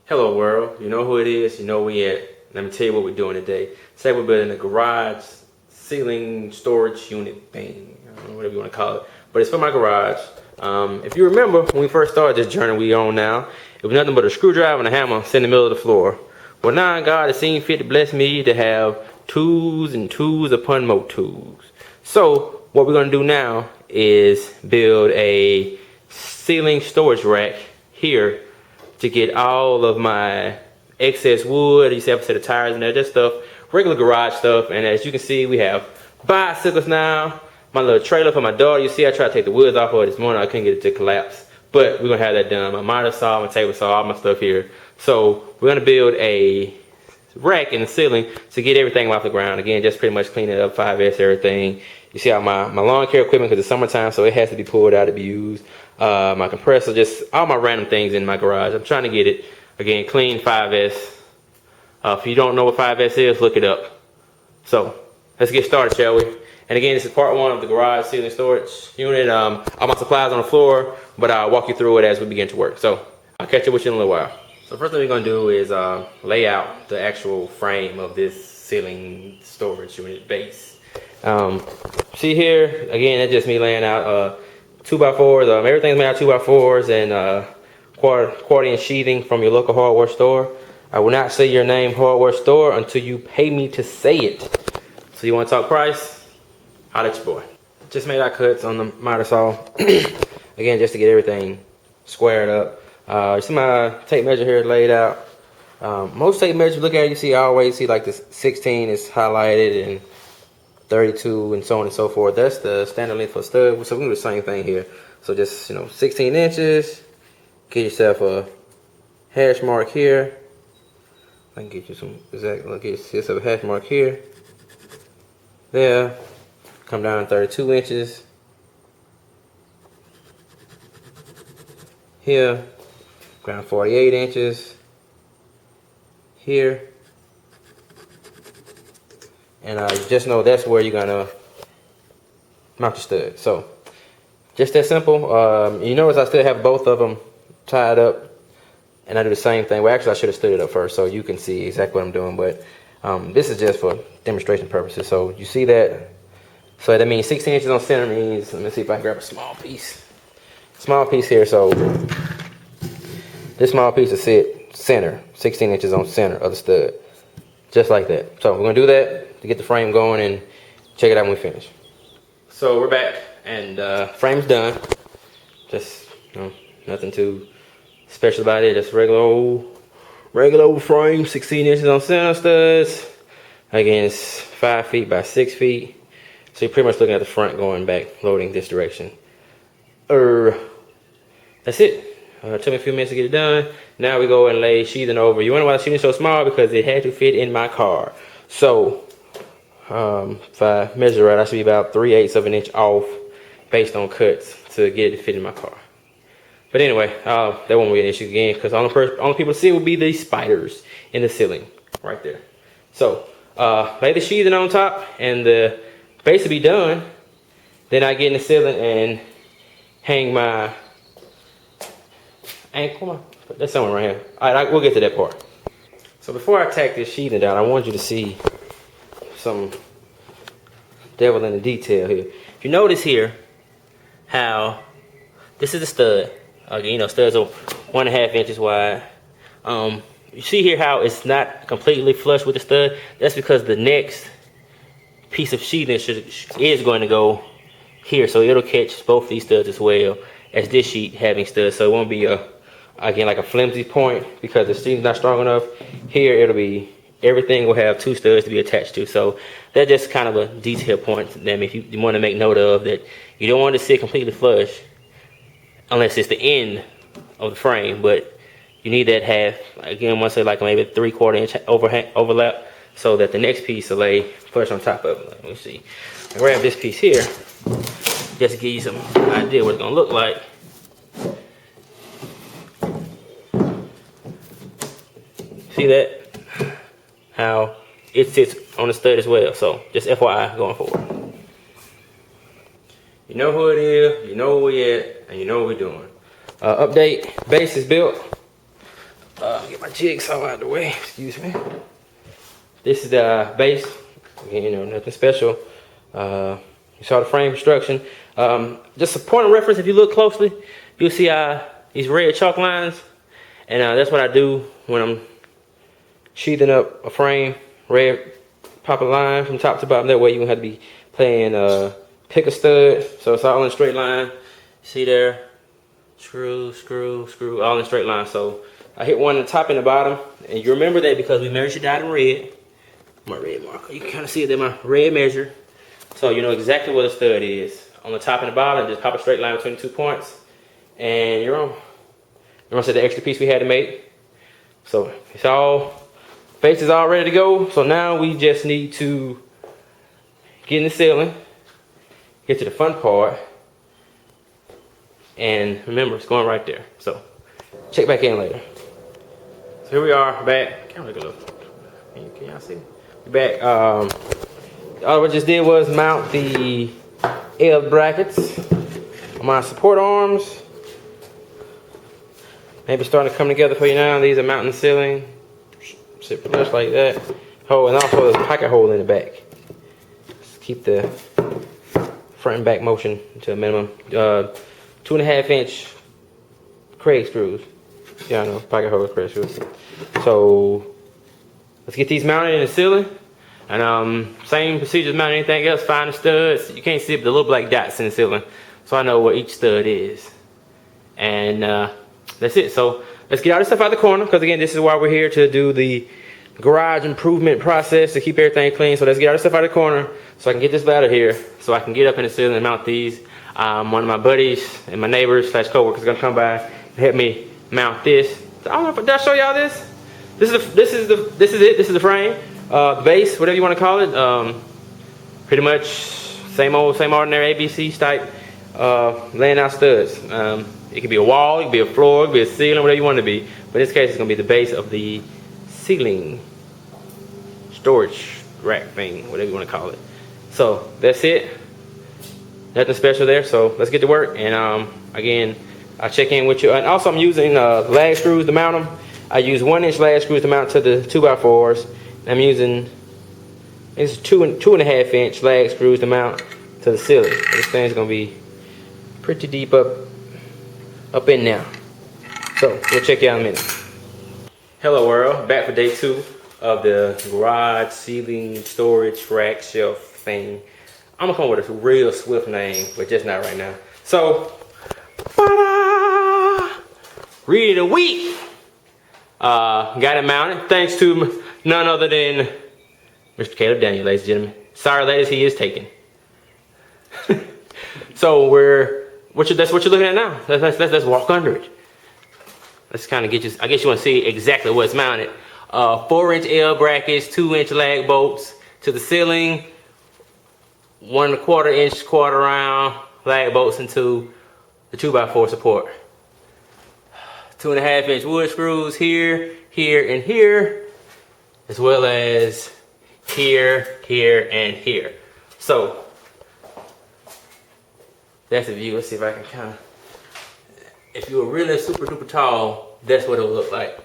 Hello world, you know who it is, you know where we at. Let me tell you what we're doing today. Today we're building a garage ceiling storage unit thing. I don't know, whatever you want to call it. But it's for my garage. If you remember when we first started this journey we on now, it was nothing but a screwdriver and a hammer sitting in the middle of the floor. Well now God has seen fit to bless me to have tools and tools upon more tools. So what we're going to do now is build a ceiling storage rack here to get all of my excess wood. You see I have a set of tires in there, just stuff, regular garage stuff. And as you can see, we have bicycles now. My little trailer for my daughter. You see I tried to take the woods off of it this morning. I couldn't get it to collapse. But we're going to have that done. My miter saw, my table saw, all my stuff here. So we're going to build a rack in the ceiling to get everything off the ground. Again, just pretty much clean it up, 5S, everything. You see how my lawn care equipment, because it's summertime, so it has to be pulled out to be used. My compressor, just all my random things in my garage. I'm trying to get it, again, clean, 5S. If you don't know what 5S is, look it up. So, let's get started, shall we? And again, this is part one of the garage ceiling storage unit. All my supplies on the floor, but I'll walk you through it as we begin to work. So, I'll catch up with you in a little while. So first thing we're going to do is lay out the actual frame of this ceiling storage unit base. See here, again, that's just me laying out 2x4s. Everything's made out of 2x4s and quarter-inch sheathing from your local hardware store. I will not say your name, hardware store, until you pay me to say it. So you want to talk price? Holla at your boy. Just made our cuts on the miter saw. Again, just to get everything squared up. You see my tape measure here laid out. Most tape measures, look at it, you see, I always see like this 16 is highlighted and 32 and so on and so forth. That's the standard length for a stud. So we do the same thing here. So just, 16 inches. Get yourself a hash mark here. I can get you some exact, look, get yourself a hash mark here. There. Come down 32 inches. Here. Ground 48 inches. Here. And just know that's where you're gonna mount your stud. So, just that simple. You notice I still have both of them tied up, and I do the same thing. Well, actually, I should have stood it up first so you can see exactly what I'm doing. But this is just for demonstration purposes. So you see that? So that means 16 inches on center means. Let me see if I can grab a small piece. Small piece here. So this small piece will sit center, 16 inches on center of the stud, just like that. So we're gonna do that to get the frame going and check it out when we finish. So we're back and frame's done. Just nothing too special about it. Just regular old frame, 16 inches on center studs. Again, it's 5 feet by 6 feet. So you're pretty much looking at the front going back, loading this direction. That's it. Took me a few minutes to get it done. Now we go and lay sheathing over. You wonder why the sheathing is so small? Because it had to fit in my car. So if I measure right, I should be about 3/8 of an inch off based on cuts to get it to fit in my car. But anyway, that won't be an issue again because only people to see will be the spiders in the ceiling right there. So lay the sheathing on top and the base will be done. Then I get in the ceiling and hang my ankle. Come on, that's somewhere right here. All right, we'll get to that part. So before I tack this sheathing down, I want you to see some devil in the detail here. If you notice here how this is a stud. Studs are 1.5 inches wide. You see here how it's not completely flush with the stud. That's because the next piece of sheathing is going to go here, so it'll catch both these studs as well as this sheet having studs. So it won't be again like a flimsy point because the sheathing's not strong enough. Here it'll be, everything will have 2 studs to be attached to. So that's just kind of a detail point that if you want to make note of, that you don't want to sit completely flush unless it's the end of the frame, but you need that half, again, once like maybe 3/4 inch overlap so that the next piece will lay flush on top of it. Let me see. I grab this piece here just to give you some idea what it's gonna look like. See that? How it sits on the stud as well. So just FYI going forward. You know who it is, you know where we at, and you know what we're doing. Update, base is built. Get my jigsaw out of the way. Excuse me. This is the base. Again, you know, nothing special. You saw the frame construction. Just a point of reference, if you look closely, you'll see these red chalk lines. And that's what I do when I'm sheathing up a frame. Red pop a line from top to bottom. That way you won't have to be playing pick a stud. So it's all in a straight line. See there? Screw, screw, screw, all in a straight line. So I hit one on the top and the bottom. And you remember that because we measured out in red. My red marker. You can kind of see it there, my red measure. So you know exactly what a stud is. On the top and the bottom, just pop a straight line between the 2 points. And you're on. Remember I said the extra piece we had to make? So it's all, base is all ready to go. So now we just need to get in the ceiling, get to the fun part. And remember, it's going right there. So check back in later. So here we are back. Can y'all see? Back. All we just did was mount the L brackets on my support arms. Maybe starting to come together for you now. These are mounting the ceiling. Sit flush like that. Oh, and also there's a pocket hole in the back. Just keep the front and back motion to a minimum. 2.5 inch Craig screws. Yeah, I know, pocket hole Craig screws. So let's get these mounted in the ceiling. And same procedures mounting anything else. Find the studs. You can't see the little black dots in the ceiling. So I know what each stud is. And that's it. So let's get all this stuff out of the corner. Because again, this is why we're here, to do the garage improvement process, to keep everything clean. So let's get all this stuff out of the corner so I can get this ladder here. So I can get up in the ceiling and mount these. One of my buddies and my neighbors / coworkers is gonna come by and help me mount this. So I don't know if did I show y'all this? This is it. This is the frame, the base, whatever you want to call it. Pretty much same ordinary ABC type laying out studs. It could be a wall, it could be a floor, it could be a ceiling, whatever you want it to be. But in this case, it's gonna be the base of the ceiling storage rack thing, whatever you want to call it. So that's it. Nothing special there, so let's get to work. And again, I'll check in with you. And also I'm using lag screws to mount them. I use 1-inch lag screws to mount to the 2x4s. I'm using 2.5 inch lag screws to mount to the ceiling. This thing's gonna be pretty deep up in there. So we'll check you out in a minute. Hello world, back for day 2 of the garage ceiling storage rack shelf thing. I'm gonna come up with a real swift name, but just not right now. So, read of the week. Got it mounted thanks to none other than Mr. Caleb Daniel, ladies and gentlemen. Sorry, ladies, he is taken. So that's what you're looking at now. Let's walk under it. Let's kind of get you. I guess you want to see exactly what's mounted. 4-inch L brackets, 2-inch lag bolts to the ceiling. 1.25 inch quarter round lag bolts into the 2x4 support. 2.5 inch wood screws here, here, and here, as well as here, here, and here. So that's the view. Let's see if I can kind of, if you were really super duper tall, that's what it would look like.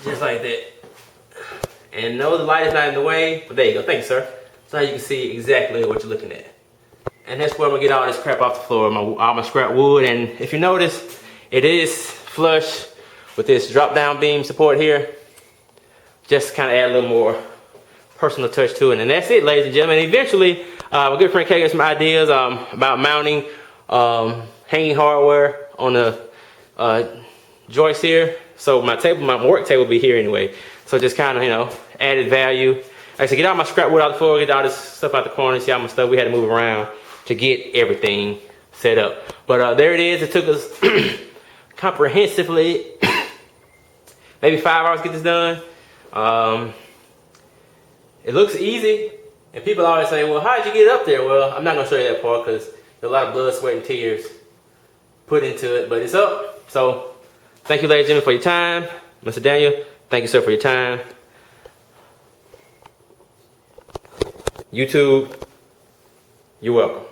Just like that. And no, the light is not in the way, but there you go. Thanks, sir. So now you can see exactly what you're looking at. And that's where I'm gonna get all this crap off the floor, all my scrap wood. And if you notice, it is flush with this drop down beam support here. Just kind of add a little more personal touch to it. And that's it, ladies and gentlemen. Eventually, my good friend Kay got some ideas about mounting hanging hardware on the joist here. So my work table will be here anyway. So just kind of, you know, added value. Like I said, get all my scrap wood out the floor, get all this stuff out the corner, see all my stuff. We had to move around to get everything set up. But there it is. It took us comprehensively maybe 5 hours to get this done. It looks easy. And people always say, well, how'd you get up there? Well, I'm not going to show you that part because there's a lot of blood, sweat, and tears put into it. But it's up. So thank you, ladies and gentlemen, for your time. Mr. Daniel, thank you, sir, for your time. YouTube, you're welcome.